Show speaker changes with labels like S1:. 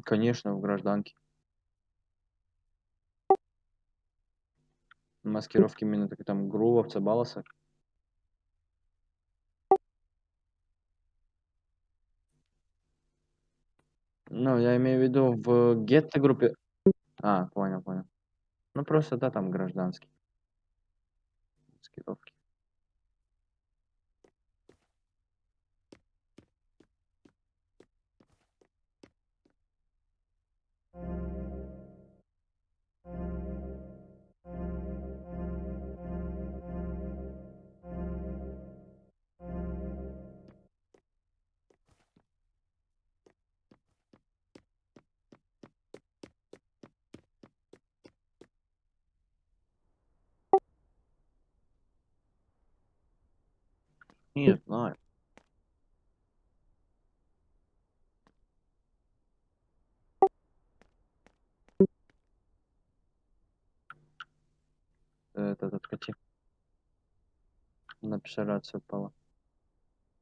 S1: Конечно, в гражданке. Маскировки именно так там Грувовца, Баласа. Ну, я имею в виду в гетто-группе. А, понял, понял. Ну, просто, да, там гражданские маскировки. Не знаю. Это откати. На рация упала.